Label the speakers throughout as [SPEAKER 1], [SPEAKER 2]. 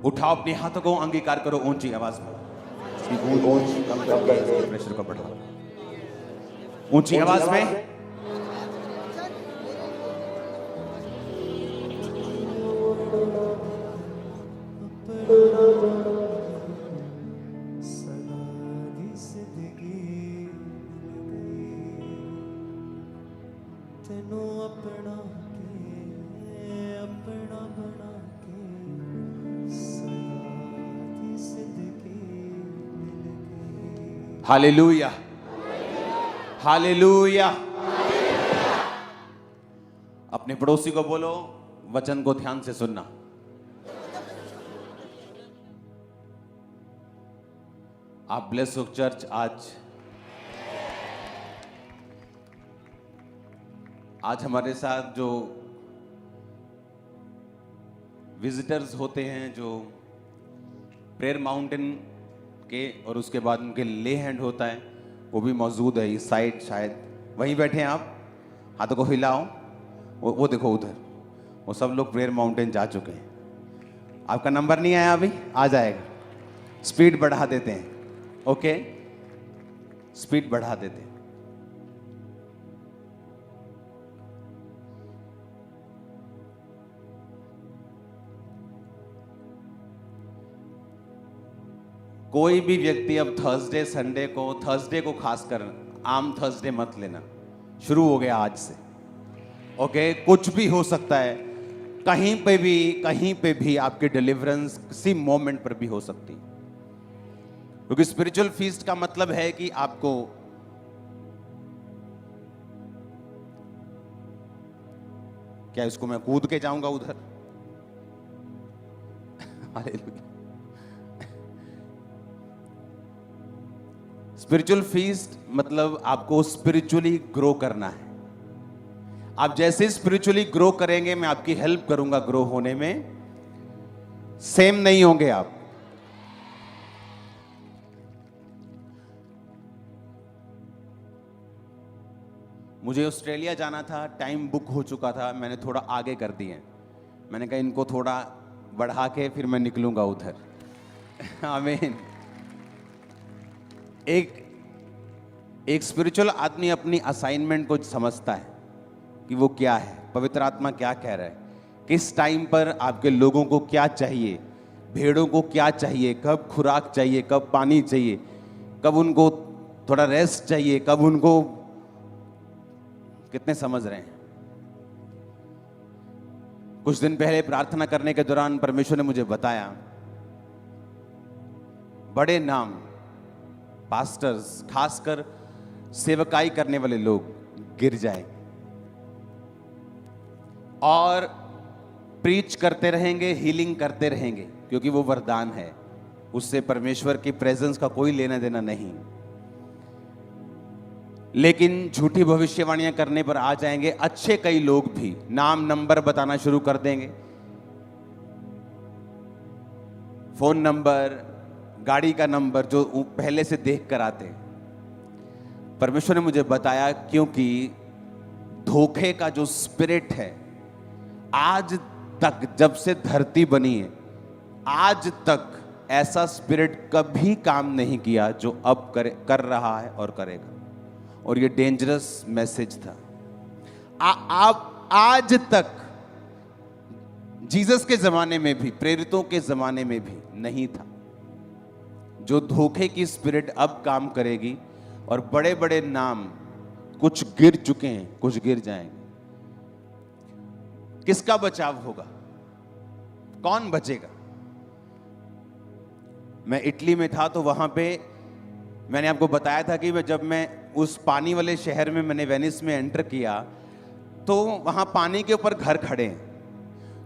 [SPEAKER 1] उठाओ अपने हाथों को, अंगीकार करो ऊंची आवाज में। प्रेशर को बढ़ाओ ऊंची आवाज में। Hallelujah, hallelujah. अपने पड़ोसी को बोलो, वचन को ध्यान से सुनना। आप ब्लेस हो चर्च। आज हमारे साथ जो विजिटर्स होते हैं, जो प्रेयर माउंटेन के और उसके बाद उनके ले हैंड होता है, वो भी मौजूद है इस साइड, शायद वहीं बैठे हैं आप। हाथों को हिलाओ, वो देखो उधर, वो सब लोग प्रेयर माउंटेन जा चुके हैं। आपका नंबर नहीं आया अभी, आ जाएगा। स्पीड बढ़ा देते हैं, ओके, स्पीड बढ़ा देते हैं। कोई भी व्यक्ति अब थर्सडे संडे को, थर्सडे को खासकर आम थर्सडे मत लेना, शुरू हो गया आज से, ओके। कुछ भी हो सकता है, कहीं पे भी आपकी डिलीवरेंस किसी मोमेंट पर भी हो सकती है, क्योंकि स्पिरिचुअल फीस्ट का मतलब है कि आपको क्या, इसको मैं कूद के जाऊंगा उधर? हालेलुया। स्पिरिचुअल फीस्ट मतलब आपको स्पिरिचुअली ग्रो करना है। आप जैसे स्पिरिचुअली ग्रो करेंगे, मैं आपकी हेल्प करूंगा ग्रो होने में। सेम नहीं होंगे आप। मुझे ऑस्ट्रेलिया जाना था, टाइम बुक हो चुका था, मैंने थोड़ा आगे कर दिए। मैंने कहा इनको थोड़ा बढ़ा के फिर मैं निकलूंगा उधर। आमीन। एक स्पिरिचुअल आदमी अपनी असाइनमेंट को समझता है कि वो क्या है, पवित्र आत्मा क्या कह रहा है, किस टाइम पर आपके लोगों को क्या चाहिए, भेड़ों को क्या चाहिए, कब खुराक चाहिए, कब पानी चाहिए, कब उनको थोड़ा रेस्ट चाहिए, कब उनको, कितने समझ रहे हैं? कुछ दिन पहले प्रार्थना करने के दौरान परमेश्वर ने मुझे बताया, बड़े नाम पास्टर्स, खासकर सेवकाई करने वाले लोग गिर जाएंगे और प्रीच करते रहेंगे, हीलिंग करते रहेंगे, क्योंकि वो वरदान है, उससे परमेश्वर की प्रेजेंस का कोई लेना देना नहीं। लेकिन झूठी भविष्यवाणियां करने पर आ जाएंगे अच्छे कई लोग भी, नाम नंबर बताना शुरू कर देंगे, फोन नंबर, गाड़ी का नंबर जो पहले से देख कर आते हैं। परमेश्वर ने मुझे बताया, क्योंकि धोखे का जो स्पिरिट है, आज तक जब से धरती बनी है, आज तक ऐसा स्पिरिट कभी काम नहीं किया जो अब कर रहा है और करेगा। और ये डेंजरस मैसेज था। आप आज तक जीसस के जमाने में भी, प्रेरितों के जमाने में भी नहीं था। जो धोखे की स्पिरिट अब काम करेगी, और बड़े बड़े नाम कुछ गिर चुके हैं, कुछ गिर जाएंगे। किसका बचाव होगा? कौन बचेगा? मैं इटली में था, तो वहां पे मैंने आपको बताया था कि जब मैं उस पानी वाले शहर में, मैंने वेनिस में एंटर किया, तो वहां पानी के ऊपर घर खड़े हैं।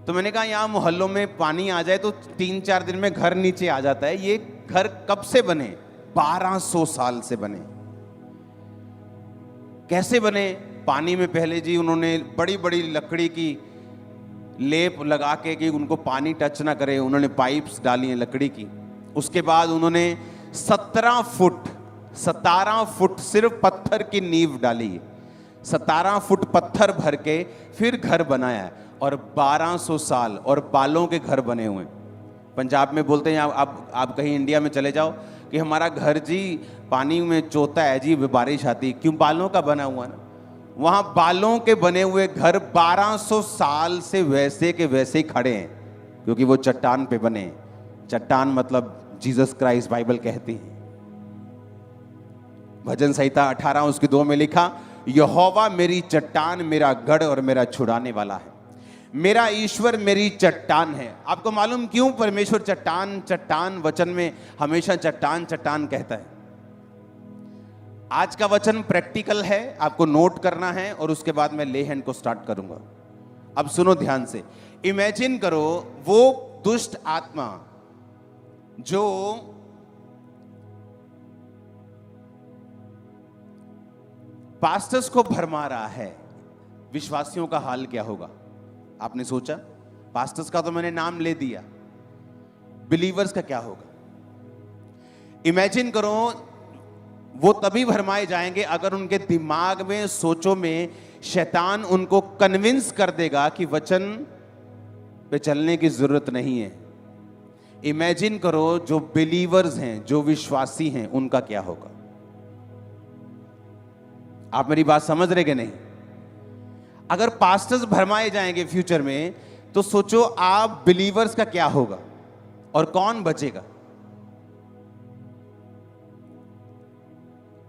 [SPEAKER 1] तो मैंने कहा यहाँ मोहल्लों में पानी आ जाए तो 3-4 दिन में घर नीचे आ जाता है। ये घर कब से बने? 1200 साल से बने। कैसे बने? पानी में पहले जी उन्होंने बड़ी बड़ी लकड़ी की लेप लगा के कि उनको पानी टच ना करे, उन्होंने पाइप्स डाली हैं लकड़ी की। उसके बाद उन्होंने 17 फुट सिर्फ पत्थर की नींव डाली है, 17 फुट पत्थर भर के फिर घर बनाया है। और 1200 साल और बालों के घर बने हुए। पंजाब में बोलते हैं, आप कहीं इंडिया में चले जाओ कि हमारा घर जी पानी में चोता है जी, बारिश आती, क्यों? बालों का बना हुआ ना। वहां बालों के बने हुए घर 1200 साल से वैसे के वैसे ही खड़े हैं, क्योंकि वो चट्टान पे बने हैं। चट्टान मतलब जीसस क्राइस्ट, बाइबल कहती है। भजन संहिता 18 उसकी 2 में लिखा, यहोवा मेरी चट्टान, मेरा गढ़ और मेरा छुड़ाने वाला है, मेरा ईश्वर मेरी चट्टान है। आपको मालूम क्यों परमेश्वर चट्टान चट्टान वचन में हमेशा चट्टान चट्टान कहता है? आज का वचन प्रैक्टिकल है, आपको नोट करना है और उसके बाद मैं ले हैंड को स्टार्ट करूंगा। अब सुनो ध्यान से। इमेजिन करो वो दुष्ट आत्मा जो पास्टर्स को भरमा रहा है, विश्वासियों का हाल क्या होगा? आपने सोचा? पास्टर्स का तो मैंने नाम ले दिया, बिलीवर्स का क्या होगा? इमेजिन करो वो तभी भरमाए जाएंगे अगर उनके दिमाग में, सोचों में शैतान उनको कन्विंस कर देगा कि वचन पे चलने की जरूरत नहीं है। इमेजिन करो जो बिलीवर्स हैं, जो विश्वासी हैं, उनका क्या होगा? आप मेरी बात समझ रहे कि नहीं? अगर पास्टर्स भरमाए जाएंगे फ्यूचर में, तो सोचो आप बिलीवर्स का क्या होगा और कौन बचेगा?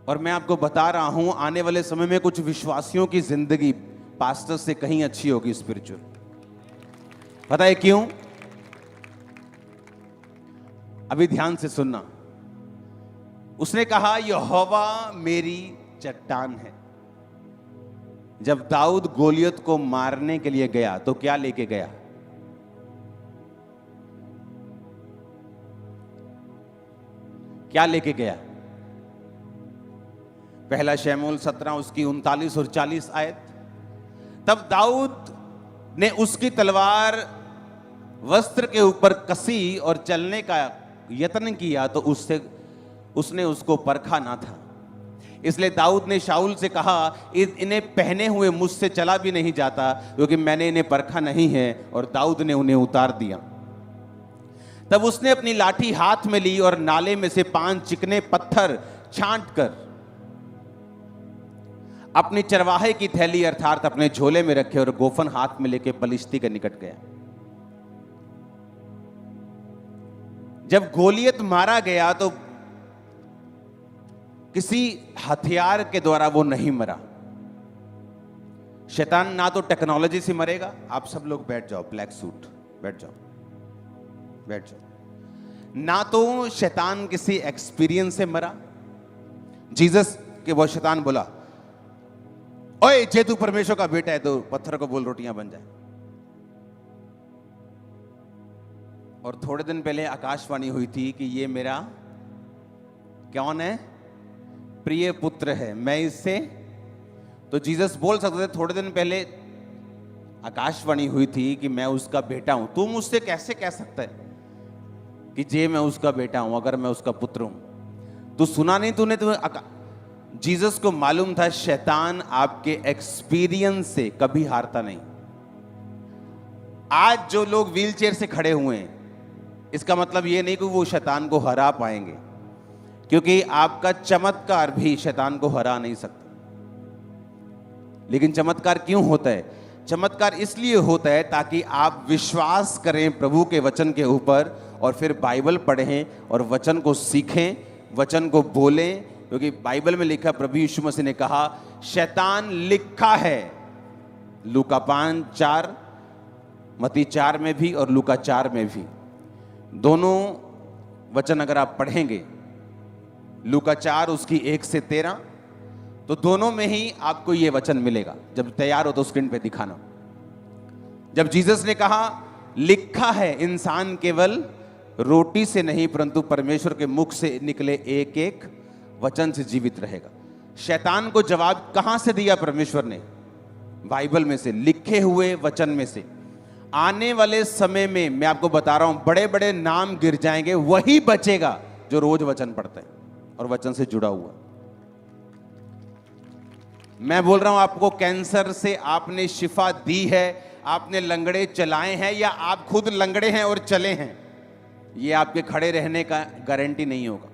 [SPEAKER 1] और मैं आपको बता रहा हूं, आने वाले समय में कुछ विश्वासियों की जिंदगी पास्टर्स से कहीं अच्छी होगी स्पिरिचुअल। पता है क्यों? अभी ध्यान से सुनना। उसने कहा यहोवा मेरी चट्टान है। जब दाऊद गोलियत को मारने के लिए गया तो क्या लेके गया? क्या लेके गया? पहला शमूएल 17 उसकी 39 और 40 आयत। तब दाऊद ने उसकी तलवार वस्त्र के ऊपर कसी और चलने का यत्न किया तो उसने उसको परखा ना था। इसलिए दाऊद ने शाऊल से कहा, इन्हें पहने हुए मुझसे चला भी नहीं जाता, क्योंकि मैंने इन्हें परखा नहीं है। और दाऊद ने उन्हें उतार दिया। तब उसने अपनी लाठी हाथ में ली और नाले में से 5 चिकने पत्थर छांट कर अपनी चरवाहे की थैली अर्थात अपने झोले में रखे और गोफन हाथ में लेके पलिश्ती के निकट गया। जब गोलियत मारा गया तो किसी हथियार के द्वारा वो नहीं मरा। शैतान ना तो टेक्नोलॉजी से मरेगा। आप सब लोग बैठ जाओ, ब्लैक सूट, बैठ जाओ, बैठ जाओ। ना तो शैतान किसी एक्सपीरियंस से मरा। जीसस के वो शैतान बोला, ओए जे तू परमेश्वर का बेटा है तो पत्थर को बोल रोटियां बन जाए। और थोड़े दिन पहले आकाशवाणी हुई थी कि ये मेरा कौन है? प्रिय पुत्र है, मैं इससे। तो जीसस बोल सकते थे, थोड़े दिन पहले आकाशवाणी हुई थी कि मैं उसका बेटा हूं। तू मुझसे कैसे कह सकता है कि जे मैं उसका बेटा हूं अगर मैं उसका पुत्र हूं? तू सुना नहीं तूने? जीसस को मालूम था शैतान आपके एक्सपीरियंस से कभी हारता नहीं। आज जो लोग व्हीलचेयर से खड़े हुए हैं, इसका मतलब यह नहीं कि वो शैतान को हरा पाएंगे, क्योंकि आपका चमत्कार भी शैतान को हरा नहीं सकता। लेकिन चमत्कार क्यों होता है? चमत्कार इसलिए होता है ताकि आप विश्वास करें प्रभु के वचन के ऊपर और फिर बाइबल पढ़ें और वचन को सीखें, वचन को बोलें। क्योंकि बाइबल में लिखा, प्रभु यीशु मसीह ने कहा शैतान लिखा है, लूका 5:4, मत्ती 4 में भी और लूका 4 में भी। दोनों वचन अगर आप पढ़ेंगे, लूका 4 उसकी 1 से 13, तो दोनों में ही आपको यह वचन मिलेगा। जब तैयार हो तो स्क्रीन पे दिखाना। जब जीसस ने कहा लिखा है, इंसान केवल रोटी से नहीं परंतु परमेश्वर के मुख से निकले एक एक वचन से जीवित रहेगा। शैतान को जवाब कहां से दिया परमेश्वर ने? बाइबल में से, लिखे हुए वचन में से। आने वाले समय में मैं आपको बता रहा हूं, बड़े बड़े नाम गिर जाएंगे, वही बचेगा जो रोज वचन पढ़ता है और वचन से जुड़ा हुआ। मैं बोल रहा हूं आपको, कैंसर से आपने शिफा दी है, आपने लंगड़े चलाए हैं या आप खुद लंगड़े हैं और चले हैं, ये आपके खड़े रहने का गारंटी नहीं होगा।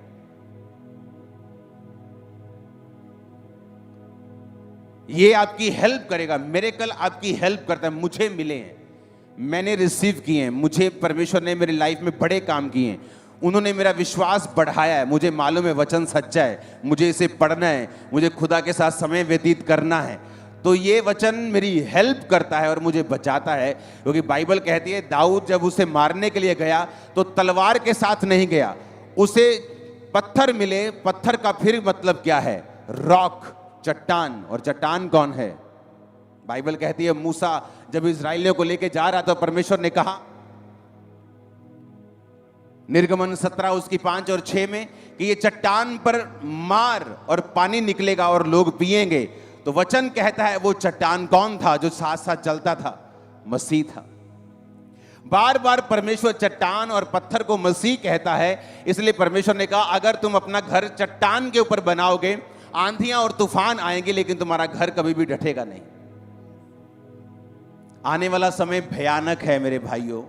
[SPEAKER 1] ये आपकी हेल्प करेगा। मिरेकल आपकी हेल्प करता है। मुझे मिले हैं, मैंने रिसीव किए हैं, मुझे परमेश्वर ने मेरी लाइफ में बड़े काम किए हैं, उन्होंने मेरा विश्वास बढ़ाया है। मुझे मालूम है वचन सच्चा है, मुझे इसे पढ़ना है, मुझे खुदा के साथ समय व्यतीत करना है। तो ये वचन मेरी हेल्प करता है और मुझे बचाता है, क्योंकि बाइबल कहती है दाऊद जब उसे मारने के लिए गया तो तलवार के साथ नहीं गया, उसे पत्थर मिले। पत्थर का फिर मतलब क्या है? रॉक, चट्टान। और चट्टान कौन है? बाइबल कहती है मूसा जब इस्राएलियों को लेके जा रहा था, परमेश्वर ने कहा निर्गमन 17 उसकी 5 और 6 में कि ये चट्टान पर मार और पानी निकलेगा और लोग पिएंगे। तो वचन कहता है वो चट्टान कौन था जो साथ साथ चलता था? मसीह था। बार बार परमेश्वर चट्टान और पत्थर को मसीह कहता है, इसलिए परमेश्वर ने कहा अगर तुम अपना घर चट्टान के ऊपर बनाओगे, आंधियां और तूफान आएंगे लेकिन तुम्हारा घर कभी भी ढटेगा नहीं। आने वाला समय भयानक है मेरे भाइयों,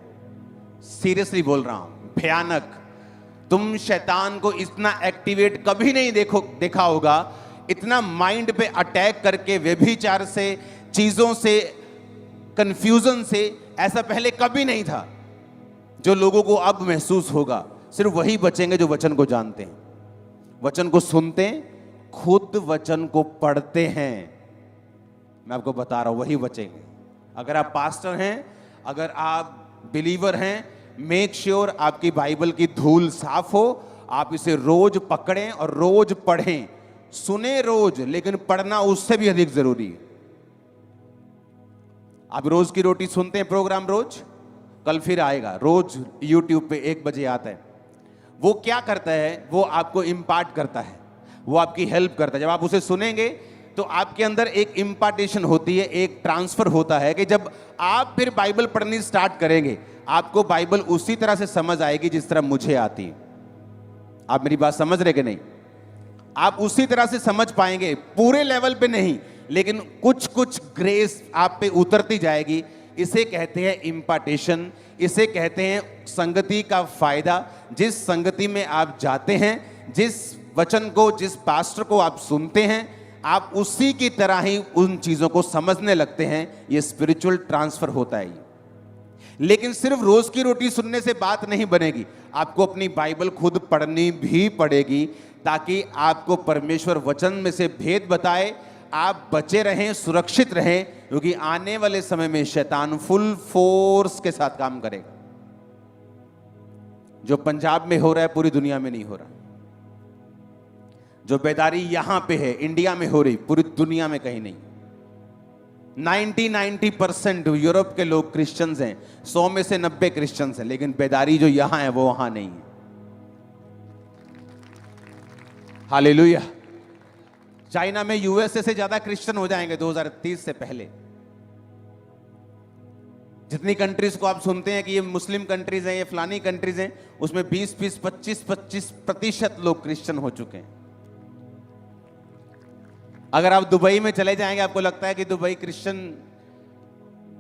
[SPEAKER 1] सीरियसली बोल रहा हूं, भयानक। तुम शैतान को इतना एक्टिवेट कभी नहीं देखा होगा, इतना माइंड पे अटैक करके व्यभिचार से, चीजों से, कंफ्यूजन से, ऐसा पहले कभी नहीं था जो लोगों को अब महसूस होगा। सिर्फ वही बचेंगे जो वचन को जानते हैं, वचन को सुनते हैं, खुद वचन को पढ़ते हैं। मैं आपको बता रहा हूं वही बचेंगे। अगर आप पास्टर हैं, अगर आप बिलीवर हैं, मेक श्योर आपकी बाइबल की धूल साफ हो, आप इसे रोज पकड़ें और रोज पढ़ें। सुने रोज, लेकिन पढ़ना उससे भी अधिक जरूरी है। आप रोज की रोटी सुनते हैं प्रोग्राम, रोज कल फिर आएगा, रोज यूट्यूब पे 1 बजे आता है। वो क्या करता है? वो आपको इम्पार्ट करता है, वो आपकी हेल्प करता है। जब आप उसे सुनेंगे तो आपके अंदर एक इम्पार्टेशन होती है, एक ट्रांसफर होता है कि जब आप फिर बाइबल पढ़नी स्टार्ट करेंगे, आपको बाइबल उसी तरह से समझ आएगी जिस तरह मुझे आती है। आप मेरी बात समझ रहे कि नहीं? आप उसी तरह से समझ पाएंगे, पूरे लेवल पे नहीं, लेकिन कुछ कुछ ग्रेस आप पे उतरती जाएगी। इसे कहते हैं इम्पार्टेशन, इसे कहते हैं संगति का फायदा। जिस संगति में आप जाते हैं, जिस वचन को, जिस पास्टर को आप सुनते हैं, आप उसी की तरह ही उन चीजों को समझने लगते हैं। ये स्पिरिचुअल ट्रांसफर होता है। लेकिन सिर्फ रोज की रोटी सुनने से बात नहीं बनेगी, आपको अपनी बाइबल खुद पढ़नी भी पड़ेगी, ताकि आपको परमेश्वर वचन में से भेद बताए, आप बचे रहें, सुरक्षित रहें, क्योंकि आने वाले समय में शैतान फुल फोर्स के साथ काम करेगा। जो पंजाब में हो रहा है पूरी दुनिया में नहीं हो रहा। जो बेदारी यहां पे है इंडिया में हो रही, पूरी दुनिया में कहीं नहीं। 90% यूरोप के लोग क्रिश्चियंस हैं, 100 में से 90 क्रिश्चियंस हैं, लेकिन बेदारी जो यहां है वो वहां नहीं है। हालेलुया। चाइना में यूएसए से ज्यादा क्रिश्चियन हो जाएंगे 2030 से पहले। जितनी कंट्रीज को आप सुनते हैं कि ये मुस्लिम कंट्रीज हैं, ये फलानी कंट्रीज हैं, उसमें 20-25% लोग क्रिश्चियन हो चुके हैं। अगर आप दुबई में चले जाएंगे, आपको लगता है कि दुबई क्रिश्चियन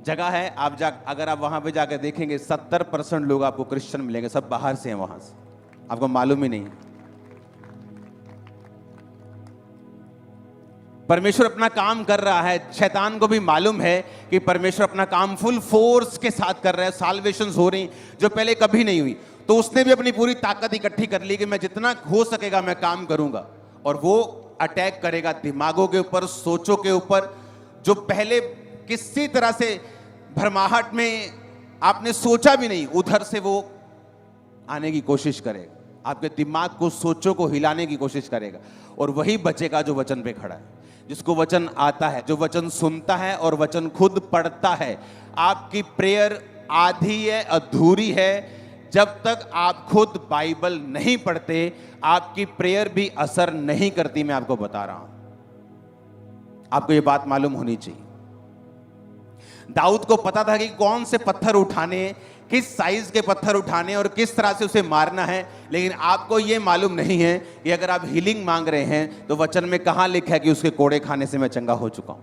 [SPEAKER 1] जगह है, अगर आप वहां पे जाकर देखेंगे 70% लोग आपको क्रिश्चियन मिलेंगे, सब बाहर से हैं, वहां से, आपको मालूम ही नहीं। परमेश्वर अपना काम कर रहा है। शैतान को भी मालूम है कि परमेश्वर अपना काम फुल फोर्स के साथ कर रहा है। साल्वेशंस हो रही जो पहले कभी नहीं हुई, तो उसने भी अपनी पूरी ताकत इकट्ठी कर ली कि मैं जितना हो सकेगा मैं काम करूंगा। और वो अटैक करेगा दिमागों के ऊपर, सोचों के ऊपर, जो पहले किसी तरह से भरमाहट में आपने सोचा भी नहीं, उधर से वो आने की कोशिश करेगा। आपके दिमाग को, सोचों को हिलाने की कोशिश करेगा। और वही बचेगा जो वचन पे खड़ा है, जिसको वचन आता है, जो वचन सुनता है और वचन खुद पढ़ता है। आपकी प्रेयर आधी है, अधूरी है। जब तक आप खुद बाइबल नहीं पढ़ते, आपकी प्रेयर भी असर नहीं करती। मैं आपको बता रहा हूं, आपको यह बात मालूम होनी चाहिए। दाऊद को पता था कि कौन से पत्थर उठाने, किस साइज के पत्थर उठाने और किस तरह से उसे मारना है। लेकिन आपको यह मालूम नहीं है कि अगर आप हीलिंग मांग रहे हैं तो वचन में कहां लिखा है कि उसके कोड़े खाने से मैं चंगा हो चुका हूं।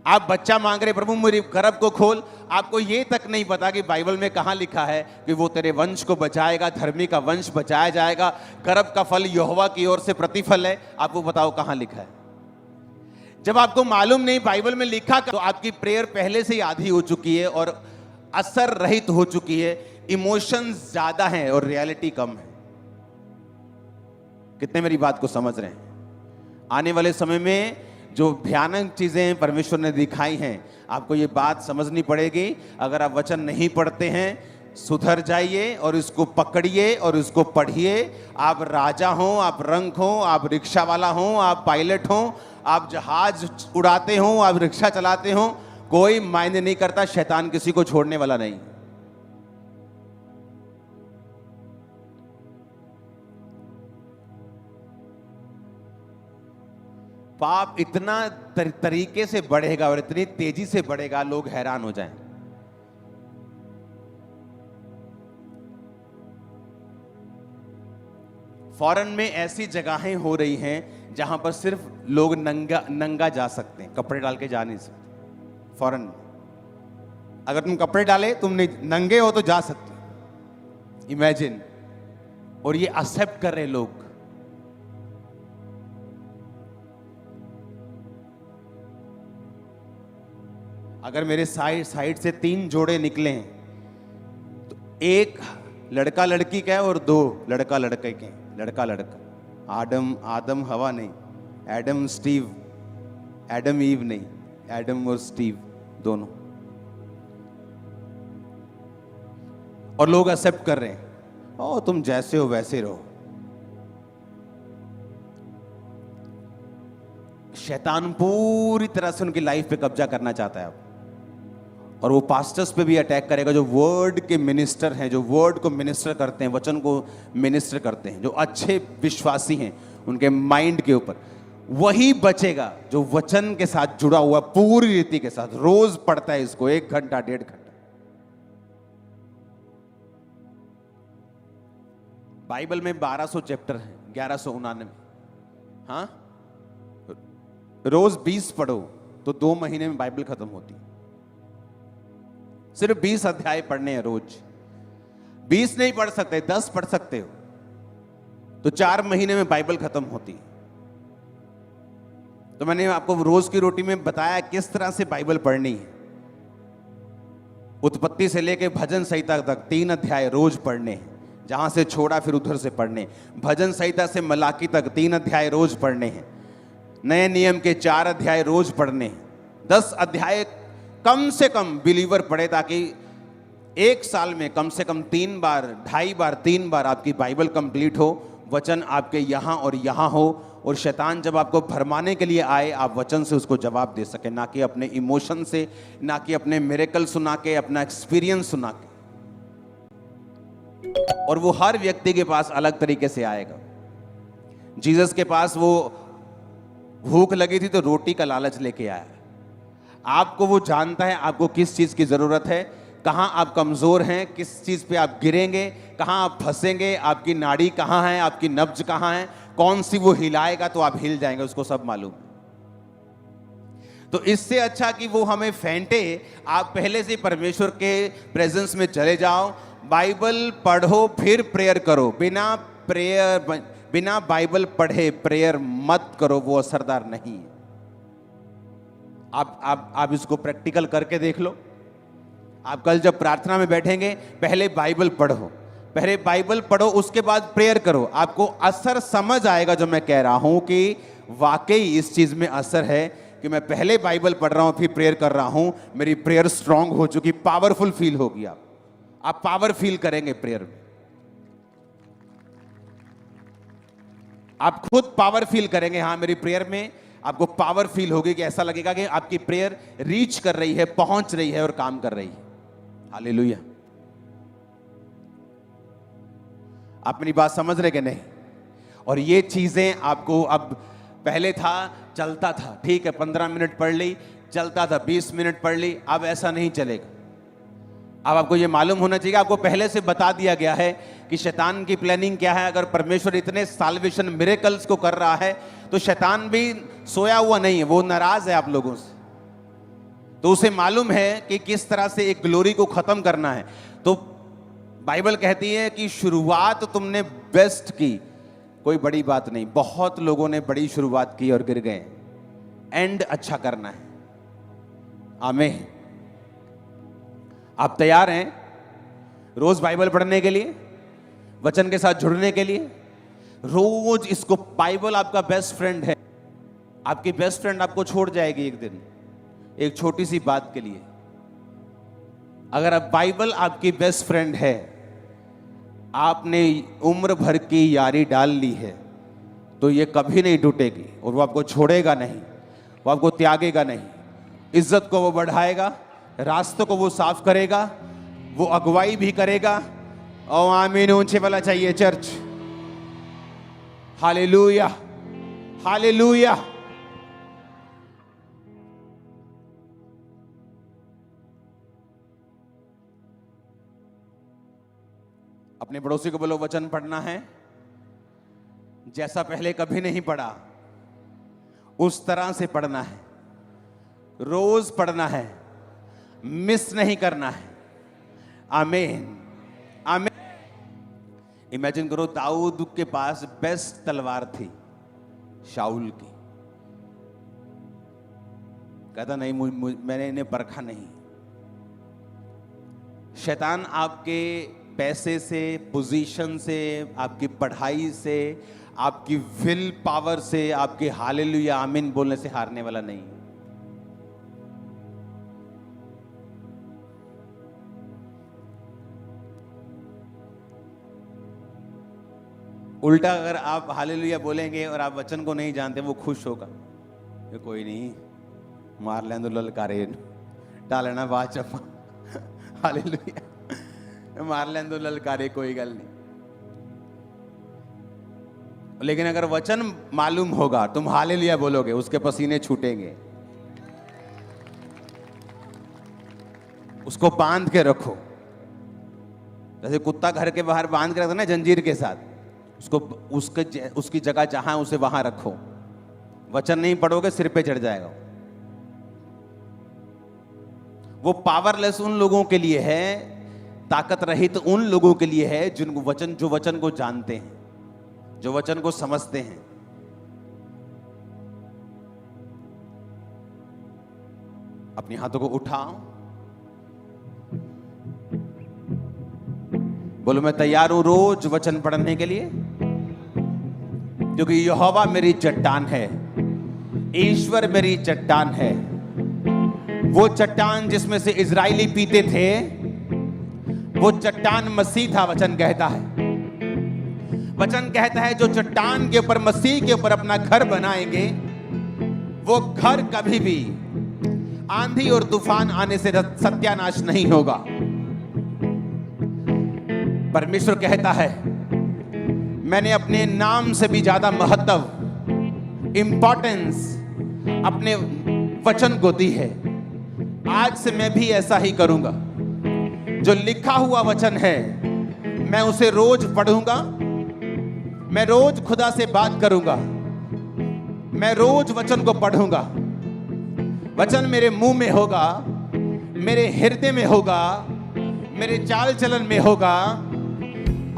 [SPEAKER 1] आप बच्चा मांग रहे, प्रभु मेरी गर्भ को खोल, आपको ये तक नहीं पता कि बाइबल में कहां लिखा है कि वो तेरे वंश को बचाएगा, धर्मी का वंश बचाया जाएगा, गर्भ का फल यहोवा की ओर से प्रतिफल है। आपको बताओ कहां लिखा है? जब आपको मालूम नहीं बाइबल में लिखा, तो आपकी प्रेयर पहले से ही आधी हो चुकी है और असर रहित हो चुकी है। इमोशंस ज्यादा हैं और रियलिटी कम है। कितने मेरी बात को समझ रहे हैं? आने वाले समय में जो भयानक चीजें परमेश्वर ने दिखाई हैं, आपको ये बात समझनी पड़ेगी। अगर आप वचन नहीं पढ़ते हैं, सुधर जाइए और इसको पकड़िए और इसको पढ़िए। आप राजा हो, आप रंक हो, आप रिक्शा वाला हो, आप पायलट हो, आप जहाज उड़ाते हो, आप रिक्शा चलाते हो, कोई मायने नहीं करता। शैतान किसी को छोड़ने वाला नहीं। पाप इतना तरीके से बढ़ेगा और इतनी तेजी से बढ़ेगा, लोग हैरान हो जाएं। फॉरेन में ऐसी जगहें हो रही हैं जहां पर सिर्फ लोग नंगा जा सकते हैं, कपड़े डाल के जा नहीं सकते। फॉरेन में अगर तुम कपड़े डाले, तुम नहीं नंगे हो तो जा सकते। इमेजिन। और ये एक्सेप्ट कर रहे लोग। अगर मेरे साइड से 3 जोड़े निकले हैं, तो एक लड़का लड़की का है और 2 लड़का लड़के के। लड़का लड़का, आदम हवा नहीं, एडम स्टीव, एडम ईव नहीं, एडम और स्टीव दोनों। और लोग एक्सेप्ट कर रहे हैं, ओ तुम जैसे हो वैसे रहो। शैतान पूरी तरह से उनकी लाइफ पे कब्जा करना चाहता है अब। और वो पास्टर्स पे भी अटैक करेगा, जो वर्ड के मिनिस्टर हैं, जो वर्ड को मिनिस्टर करते हैं, वचन को मिनिस्टर करते हैं, जो अच्छे विश्वासी हैं, उनके माइंड के ऊपर। वही बचेगा जो वचन के साथ जुड़ा हुआ, पूरी रीति के साथ रोज पढ़ता है इसको 1 घंटा 1.5 घंटा। बाइबल में 1200 चैप्टर हैं, 1199। हाँ, रोज 20 पढ़ो तो 2 महीने में बाइबल खत्म होती है। सिर्फ 20 अध्याय पढ़ने हैं रोज। 20 नहीं पढ़ सकते, 10 पढ़ सकते हो तो 4 महीने में बाइबल खत्म होती है। तो मैंने आपको रोज की रोटी में बताया किस तरह से बाइबल पढ़नी है। उत्पत्ति से लेकर भजन संहिता तक 3 अध्याय रोज पढ़ने हैं। जहां से छोड़ा फिर उधर से पढ़ने। भजन संहिता से मलाकी तक 3 अध्याय रोज पढ़ने हैं। नए नियम के 4 अध्याय रोज पढ़ने हैं। 10 अध्याय कम से कम बिलीवर पढ़े, ताकि 1 साल में कम से कम 3 बार, 2.5 बार, 3 बार आपकी बाइबल कंप्लीट हो, वचन आपके यहां और यहां हो। और शैतान जब आपको भरमाने के लिए आए, आप वचन से उसको जवाब दे सके, ना कि अपने इमोशन से, ना कि अपने मिरेकल सुना के, अपना एक्सपीरियंस सुना के। और वो हर व्यक्ति के पास अलग तरीके से आएगा। जीसस के पास वो भूख लगी थी तो रोटी का लालच लेके आया। आपको वो जानता है आपको किस चीज की जरूरत है, कहां आप कमजोर हैं, किस चीज पे आप गिरेंगे, कहां आप फंसेंगे, आपकी नाड़ी कहां है, आपकी नब्ज कहां है, कौन सी वो हिलाएगा तो आप हिल जाएंगे, उसको सब मालूम। तो इससे अच्छा कि वो हमें फेंटे, आप पहले से परमेश्वर के प्रेजेंस में चले जाओ, बाइबल पढ़ो, फिर प्रेयर करो। बिना बाइबल पढ़े प्रेयर मत करो, वो असरदार नहीं है। आप इसको प्रैक्टिकल करके देख लो। आप कल जब प्रार्थना में बैठेंगे, पहले बाइबल पढ़ो, उसके बाद प्रेयर करो। आपको असर समझ आएगा जो मैं कह रहा हूं कि वाकई इस चीज में असर है कि मैं पहले बाइबल पढ़ रहा हूं फिर प्रेयर कर रहा हूं, मेरी प्रेयर स्ट्रांग हो चुकी, पावरफुल फील होगी। आप पावर फील करेंगे प्रेयर में, आप खुद पावर फील करेंगे। हाँ, मेरी प्रेयर में आपको पावर फील होगी कि ऐसा लगेगा कि आपकी प्रेयर रीच कर रही है, पहुंच रही है और काम कर रही है। हालेलुया। आप मेरी बात समझ रहे कि नहीं? और ये चीजें आपको, अब पहले था चलता था, ठीक है 15 मिनट पढ़ ली, चलता था 20 मिनट पढ़ ली, अब ऐसा नहीं चलेगा। अब आपको ये मालूम होना चाहिए, आपको पहले से बता दिया गया है कि शैतान की प्लानिंग क्या है। अगर परमेश्वर इतने साल्वेशन मिरेकल्स को कर रहा है तो शैतान भी सोया हुआ नहीं है, वो नाराज है आप लोगों से। तो उसे मालूम है कि किस तरह से एक ग्लोरी को खत्म करना है। तो बाइबल कहती है कि शुरुआत तुमने बेस्ट की, कोई बड़ी बात नहीं। बहुत लोगों ने बड़ी शुरुआत की और गिर गए। एंड अच्छा करना है। आमीन। आप तैयार हैं रोज बाइबल पढ़ने के लिए, वचन के साथ जुड़ने के लिए? रोज इसको, बाइबल आपका बेस्ट फ्रेंड है। आपकी बेस्ट फ्रेंड आपको छोड़ जाएगी एक दिन, एक छोटी सी बात के लिए। अगर अब बाइबल आपकी बेस्ट फ्रेंड है, आपने उम्र भर की यारी डाल ली है, तो ये कभी नहीं टूटेगी और वो आपको छोड़ेगा नहीं, वो आपको त्यागेगा नहीं। इज्जत को वो बढ़ाएगा, रास्तों को वो साफ करेगा, वो अगुवाई भी करेगा। और आमीन ऊंचे वाला चाहिए चर्च। Hallelujah, hallelujah. अपने पड़ोसी को बोलो, वचन पढ़ना है जैसा पहले कभी नहीं पढ़ा, उस तरह से पढ़ना है, रोज पढ़ना है, मिस नहीं करना है। आमीन, आमीन। इमेजिन करो, दाऊद के पास बेस्ट तलवार थी शाऊल की। कहता नहीं, मैंने इन्हें परखा नहीं। शैतान आपके पैसे से, पोजीशन से, आपकी पढ़ाई से, आपकी विल पावर से, आपके हालेलुया आमीन बोलने से हारने वाला नहीं। उल्टा अगर आप हालेलुया बोलेंगे और आप वचन को नहीं जानते, वो खुश होगा। ये कोई नहीं, मार लें तो ललकारे टालना बात चपा। हालेलुया, मार लें तो ललकारे, कोई गल नहीं। लेकिन अगर वचन मालूम होगा, तुम हालेलुया बोलोगे, उसके पसीने छूटेंगे। उसको बांध के रखो, जैसे कुत्ता घर के बाहर बांध के रखता ना जंजीर के साथ, उसको उसकी जगह जहां उसे वहां रखो। वचन नहीं पढ़ोगे, सिर पे चढ़ जाएगा। वो पावरलेस उन लोगों के लिए है, ताकत रहित उन लोगों के लिए है जिनको जो वचन को जानते हैं, जो वचन को समझते हैं। अपने हाथों को उठाओ, बोलो मैं तैयार हूं रोज वचन पढ़ने के लिए, क्योंकि यहोवा मेरी चट्टान है, ईश्वर मेरी चट्टान है। वो चट्टान जिसमें से इजरायली पीते थे, वो चट्टान मसीह था। वचन कहता है, वचन कहता है जो चट्टान के ऊपर, मसीह के ऊपर अपना घर बनाएंगे, वो घर कभी भी आंधी और तूफान आने से सत्यानाश नहीं होगा। परमेश्वर कहता है, मैंने अपने नाम से भी ज्यादा महत्व, इंपॉर्टेंस अपने वचन को दी है। आज से मैं भी ऐसा ही करूंगा। जो लिखा हुआ वचन है, मैं उसे रोज पढ़ूंगा, मैं रोज खुदा से बात करूंगा, मैं रोज वचन को पढ़ूंगा। वचन मेरे मुंह में होगा, मेरे हृदय में होगा, मेरे चाल चलन में होगा।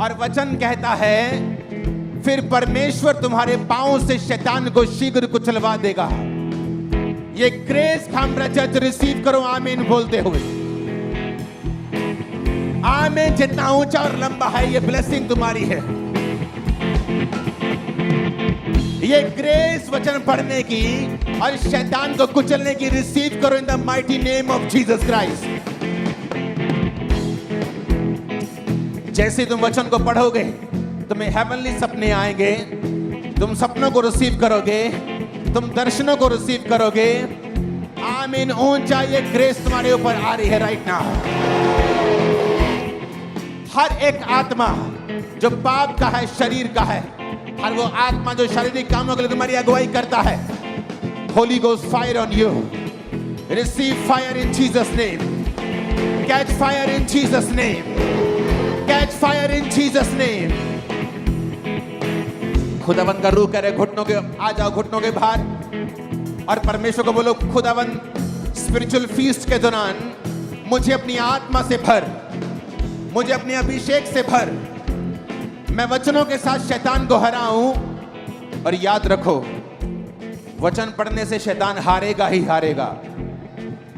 [SPEAKER 1] और वचन कहता है, फिर परमेश्वर तुम्हारे पांव से शैतान को शीघ्र कुचलवा देगा। ये ग्रेस खामरा चर्च रिसीव करो आमीन बोलते हुए। आमीन। जितना ऊंचा और लंबा है ये ब्लेसिंग तुम्हारी है। ये ग्रेस वचन पढ़ने की और शैतान को कुचलने की रिसीव करो in the mighty name of Jesus Christ. जैसे तुम वचन को पढ़ोगे, तुम्हें हेवनली सपने आएंगे, तुम सपनों को रिसीव करोगे, तुम दर्शनों को रिसीव करोगे। आमीन। ऊंचा ये ग्रेस तुम्हारे ऊपर आ रही है राइट नाउ। हर एक आत्मा जो पाप का है, शरीर का है, हर वो आत्मा जो शारीरिक कामों के लिए तुम्हारी अगुवाई करता है, Holi ghost fire on you. Receive fire in Jesus name. Catch fire in Jesus name. Catch fire in Jesus name. खुदावन का रूह कह रहे घुटनों के, आ जाओ घुटनों के बाहर और परमेश्वर को बोलो, खुदावन स्पिरिचुअल फीस्ट के दौरान मुझे अपनी आत्मा से भर, मुझे अपने अभिषेक से भर, मैं वचनों के साथ शैतान को हराऊं। और याद रखो, वचन पढ़ने से शैतान हारेगा ही हारेगा,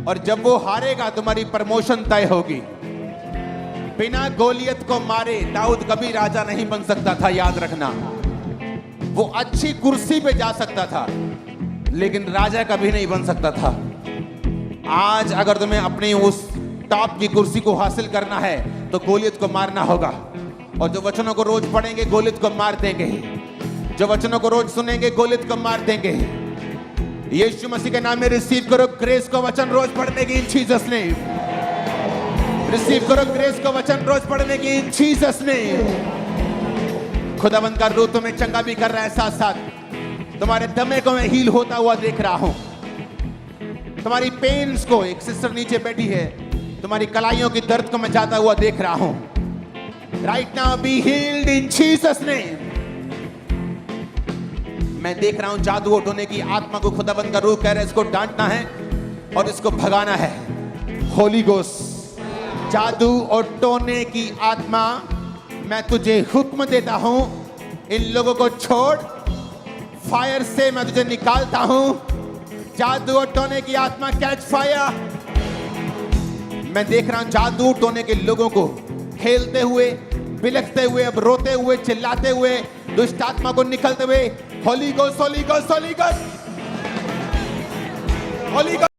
[SPEAKER 1] और जब वो हारेगा तुम्हारी प्रमोशन तय होगी। बिना गोलियत को मारे दाऊद कभी राजा नहीं बन सकता था, याद रखना। वो अच्छी कुर्सी पे जा सकता था, लेकिन राजा कभी नहीं बन सकता था। आज अगर तुम्हें अपनी उस टॉप की कुर्सी को हासिल करना है तो गोलियत को मारना होगा। और जो वचनों को रोज पढ़ेंगे गोलियत को मार देंगे, जो वचनों को रोज सुनेंगे गोलियत को मार देंगे। यीशु मसीह के नाम में रिसीव करो ग्रेस को वचन रोज पढ़ने की, इन जीसस नेम। रिसीव करो ग्रेस को वचन रोज पढ़ने की, इन जीसस नेम। खुदावंद का रूह तुम्हें चंगा भी कर रहा है, साथ साथ तुम्हारे दमे को मैं हील होता हुआ देख रहा हूं। तुम्हारी पेन्स को, एक सिस्टर नीचे बैठी है, तुम्हारी कलाइयों की दर्द को मैं जाता हुआ देख रहा हूं। Right now be healed in Jesus name. मैं देख रहा हूं जादू और टोने की आत्मा को खुदावंद का रूह कह रहा है इसको डांटना है और इसको भगाना है। होली गोस्ट, जादू और टोने की आत्मा, मैं तुझे हुक्म देता हूं, इन लोगों को छोड़। फायर से मैं तुझे निकालता हूं। जादू और टोने की आत्मा कैच फायर। मैं देख रहा हूं जादू टोने के लोगों को खेलते हुए, बिलखते हुए, अब रोते हुए, चिल्लाते हुए, दुष्ट आत्मा को निकलते हुए। Holi ghost, Holi ghost, Holi ghost, Holi ghost.